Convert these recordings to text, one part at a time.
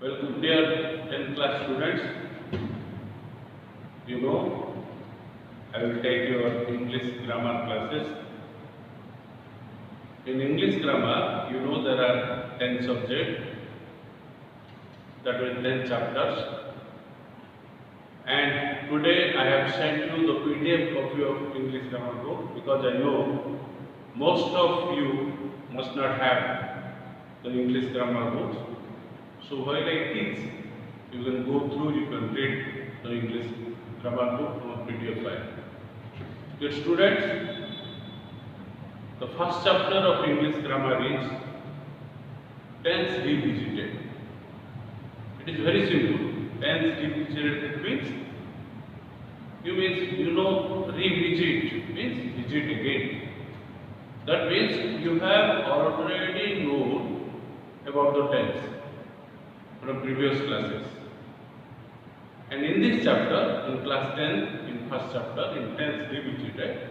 Welcome dear 10th class students. You know, I will take your English grammar classes. In English grammar, you know there are 10 subjects, that will 10 chapters. And today I have sent you the PDF copy of English grammar book because I know most of you must not have the English grammar books. So while I teach, you can go through, you can read the English grammar book from PDF file. Dear students, the first chapter of English grammar is tense revisited. It is very simple. Tense revisited means revisit means visit again. That means you have already known about the tense from previous classes. And in this chapter, in class 10, in first chapter, in tense revisited,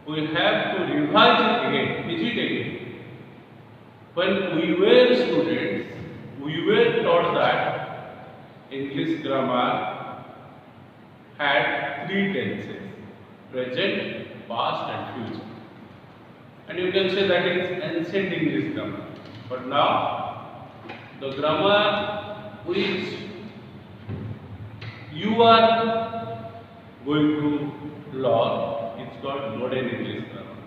we have to revise it again, visit again. When we were students, we were taught that English grammar had three tenses: present, past and future. And you can say that is ancient English grammar. But now, the grammar which you are going to learn, it's called modern English grammar.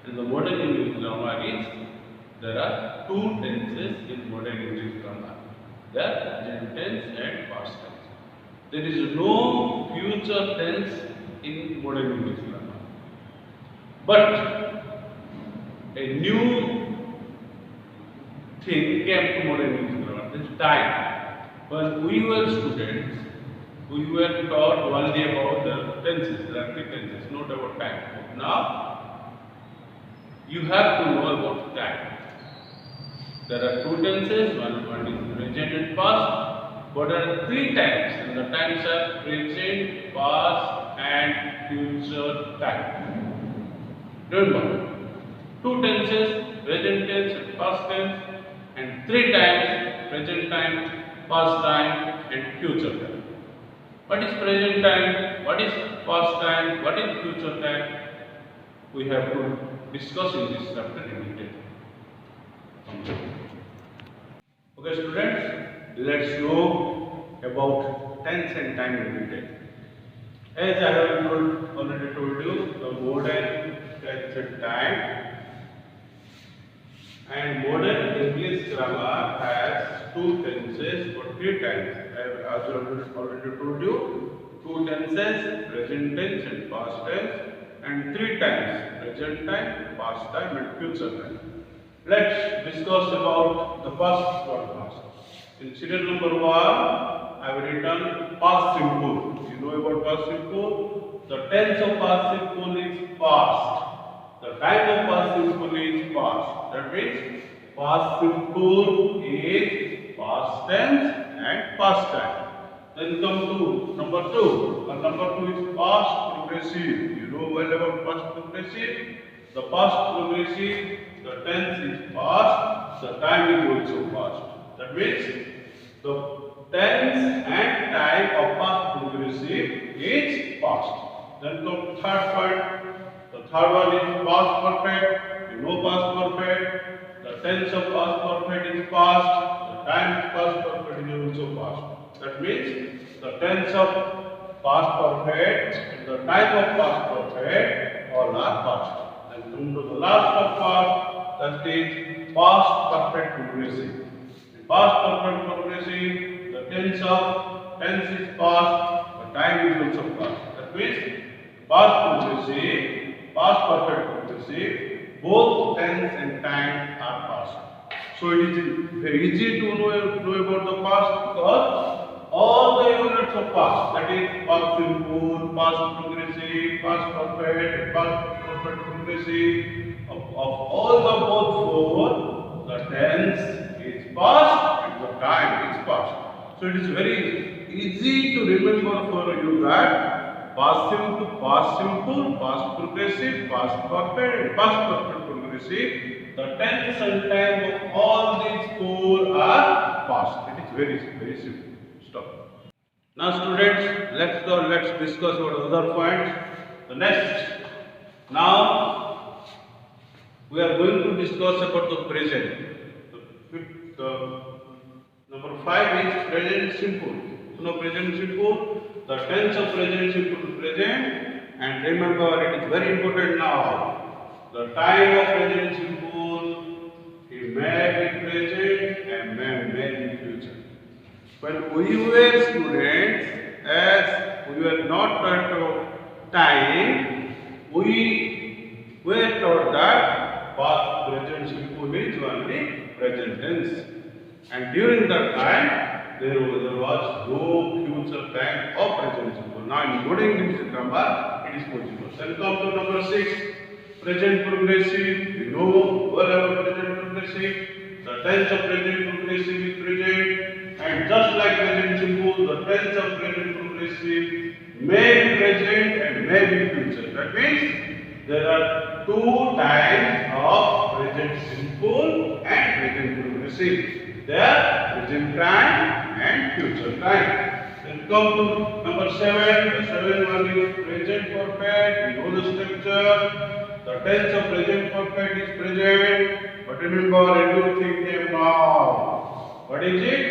And the modern English grammar is, there are two tenses in modern English grammar. There are present tense and past tense. There is no future tense in modern English grammar. But a new thing came to modern English grammar, this time. When we were students, we were taught only about the tenses, there are three tenses, not about time. But now, you have to know about time. There are two tenses, one is present and past, but there are three times, and the times are present, past and future time. Remember, two tenses, present tense and past tense, and three times, present time, past time and future time. What is present time? What is past time? What is future time? We have to discuss in this chapter in detail. Okay students, let's know about tense and time in detail. As I have already told you, the modern tense and time. And modern English grammar has two tenses or three times. As I already told you, two tenses, present tense and past tense, and three times, present time, past time and future time. Let's discuss about the first one first. In serial number 1, I have written past simple. You know about past simple? The tense of past simple is past. The time of past simple is past. That means past simple is past tense and past time. Then come to number 2. And number 2 is past progressive. You know well about past progressive? The past progressive, the tense is past, the time is also past. That means the tense and time of past progressive is past. Then come third part. The third one is past perfect. You know past perfect. The tense of past perfect is past. The time of past perfect is also past. That means the tense of past perfect and the time of past perfect all are past. And come to the last of past, that is past perfect progressive. In past perfect progressive, the tense is past, the time is also past. That means past progressive, past perfect progressive, both tense and time are past. So it is very easy to know about the past because all the units of past, that is past simple, past progressive, past perfect, past perfect progressive, of all the both four, the tense is past and the time is past. So it is very easy to remember for you that past simple, past progressive, past perfect, and past perfect progressive. progressive. The tense and time of all these four are past. It is very simple. Stop. Now students, let's discuss about other points. The next. Now we are going to discuss about the present. The number 5 is present simple. Now present simple. The tense of present simple is present. And remember, it is very important now. The time of present simple, it may be present and may be future. When we were students, as we were not taught of time, we were taught that past present simple is only present tense. And during that time, there was no future time of present simple. Now in modern English grammar, it is possible. Then come to number 6, present progressive. We know all about present progressive. The tense of present progressive is present, and just like present simple, the tense of present progressive may be present and may be future. That means there are two types of present simple and present progressive. They are present time and future time. Then come to number 7. The 7th one is present perfect. We know the structure. The tense of present perfect is present. But remember, everything came now. What is it?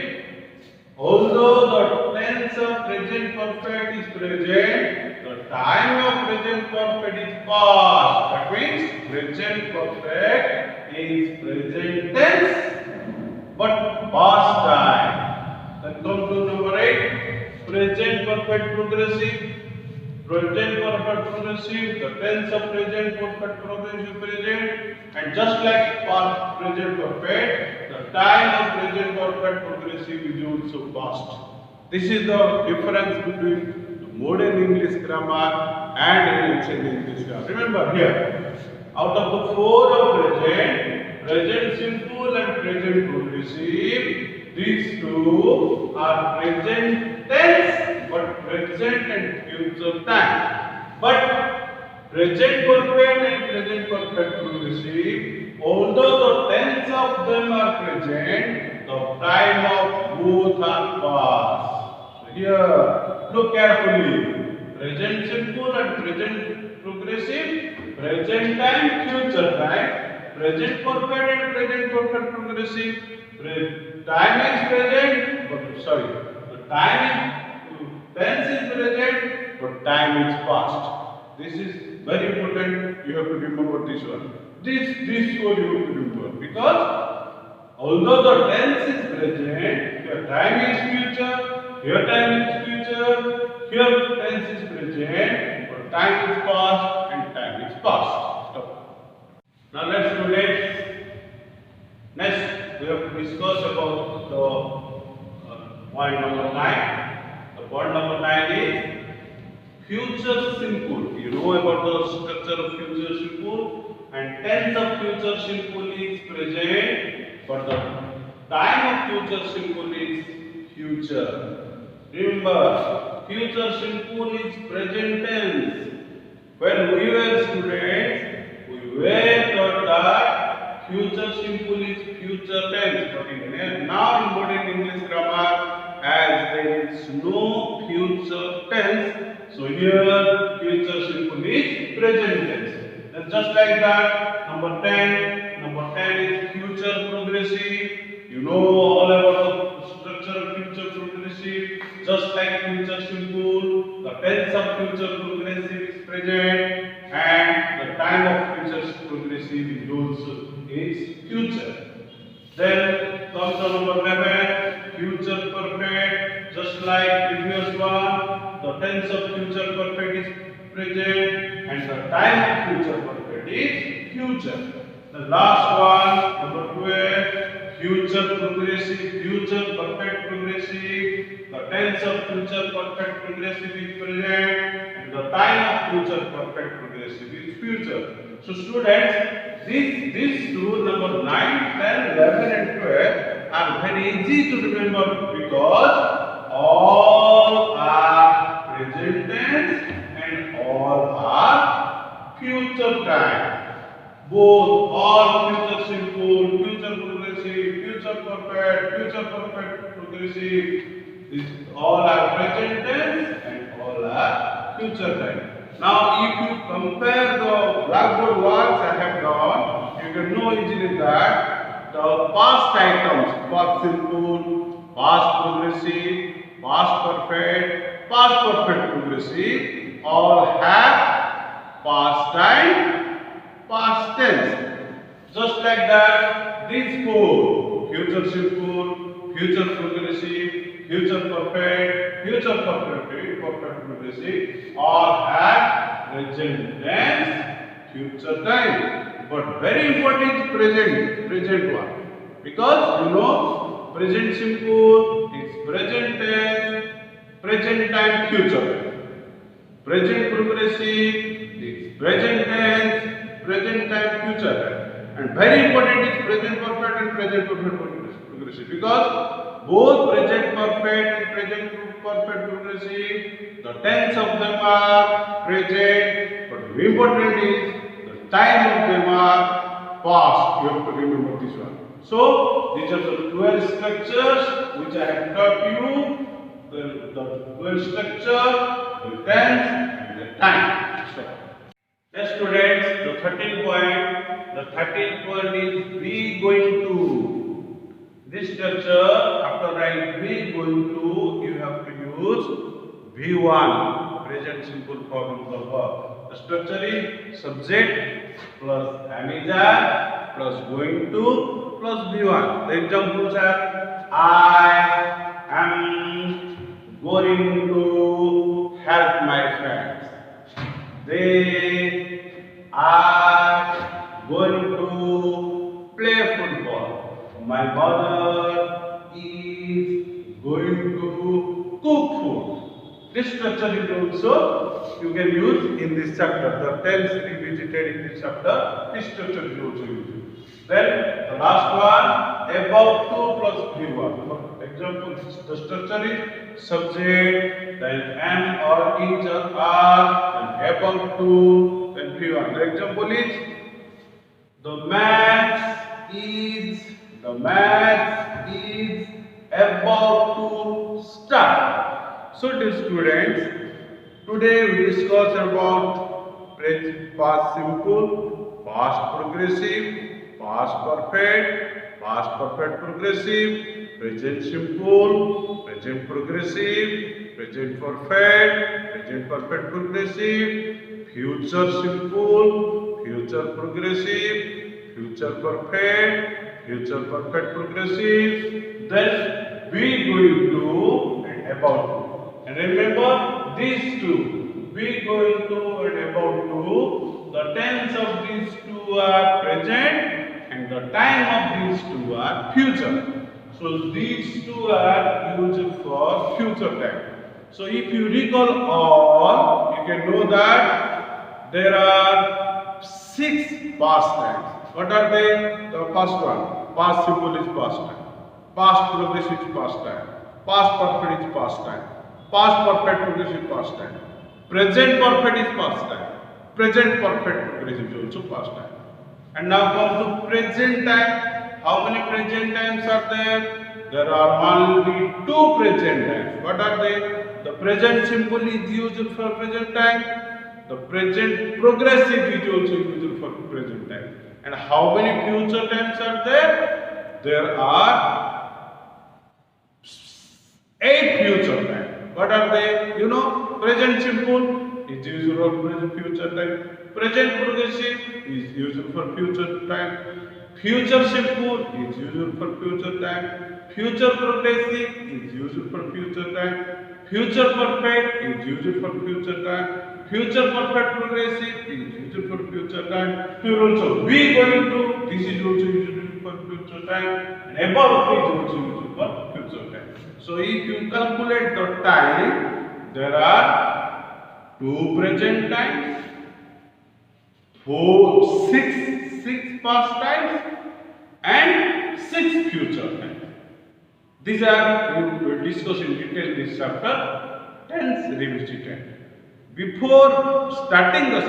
Although the tense of present perfect is present, the time of present perfect is past. That means present perfect is present tense, but past time. Then come to number 8. Present perfect progressive. Present perfect progressive. The tense of present perfect progressive present, and just like past present perfect, the time of present perfect progressive is also past. This is the difference between the modern English grammar and ancient English grammar. Remember here, out of the 4 of present simple and present progressive, these two are present tense but present and future time. But present perfect and present perfect progressive, although the tense of them are present, the time of both are past. So here, look carefully. Present simple and present progressive, present time, future time, present perfect and present perfect progressive. Time is present, but the tense is present, but time is past. This is very important. You have to remember this one. This word you have to remember, because although the tense is present, your time is future, your time is future, your tense is present, but time is past and time is past. Stop. Now let's do next, we have to discuss about the point number 9. The point number 9 is future simple. You know about the structure of future simple, and tense of future simple is present, but the time of future simple is future. Remember, future simple is present tense. When we were students, we were taught that future simple is future tense, but now in modern English grammar, as there is no future tense, so here future simple is present tense. And just like that, number 10 is future progressive. You know all about the structure of future progressive. Just like future simple, the tense of future progressive is present, and the time of future progressive is also future. Then comes the number 11, future perfect. Just like previous one, the tense of future perfect is present, and the time of future perfect is future. The last one, number 12, future progressive, future perfect progressive. The tense of future perfect progressive is present, and the time of future perfect progressive is future. So students, these two, number 9, 10, 11 and 12 are very easy to remember, because all are present tense and all are future time. both all future simple, future progressive, future perfect progressive. These all are present tense and all are future tense. Now, if you compare the blackboard words I have done, you can know easily that the past items, past simple, past progressive, past perfect progressive, all have past time, past tense. Just like that, these four, future simple, future progressive, perfect progressive, all have present tense, future time. But very important is present one. Because you know, present simple is present tense, present time, future. Present progressive is present tense, present time, future time. And very important is present perfect and present perfect progressive. Because both present perfect and present perfect progressive, the tense of them are present, but very important is the time of them are past. You have to remember this one. So, these are the 12 structures which I have taught you. The 12 structure, the tense, and the time. So, yes, students, the 13th point. The 13th point is we going to. This structure, after writing we going to, you have to use V1, present simple form of the verb. The structure is subject plus amida plus going to plus V1. The examples are I am going to help my friends. They are going to play football. My mother is going to cook food. This structure is also you can use in this chapter. The tense revisited in this chapter. This structure is also used. Then the last one, about to plus V1. For example, the structure is subject, then am or is or are, then about to, then V1. The example is the maths is about to start. So, dear students, today we discuss about past simple, past progressive, past perfect progressive, present simple, present progressive, present perfect progressive, future simple, future progressive, future perfect progressive, then we going to and about to. And remember these two, we going to and about to, the tense of these two are present and the time of these two are future. So these two are used for future time. So if you recall all, you can know that there are 6 past times. What are they? The first one, past simple is past time, past progressive is past time, past perfect is past time, past perfect progressive past time, present perfect is past time, present perfect progressive is also past time. And now come to present time. How many present times are there? There are only 2 present times. What are they? The present simple is used for present time. The present progressive is also used for present time. And how many future times are there? There are 8 future times. What are they? You know, present simple is used for present future time. Present progressive is used for future time. Future simple is used for future time. Future progressive is used for future time. Future perfect is used for future time. Future perfect progressive is used for future time. Here also we going to, this is also used for future time. And above is also used for future time. So if you calculate the time, there are 2 present times, 6 past times, and 6 future times. These are we will discuss in detail this chapter. Tense revisited. Before starting the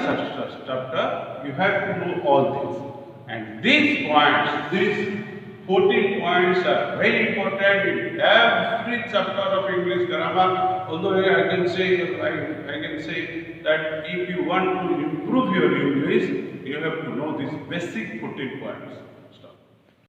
chapter, you have to know all these. And these points, these 14 points are very important in every chapter of English grammar. Although I can say that if you want to improve your English, you have to know these basic 14 points.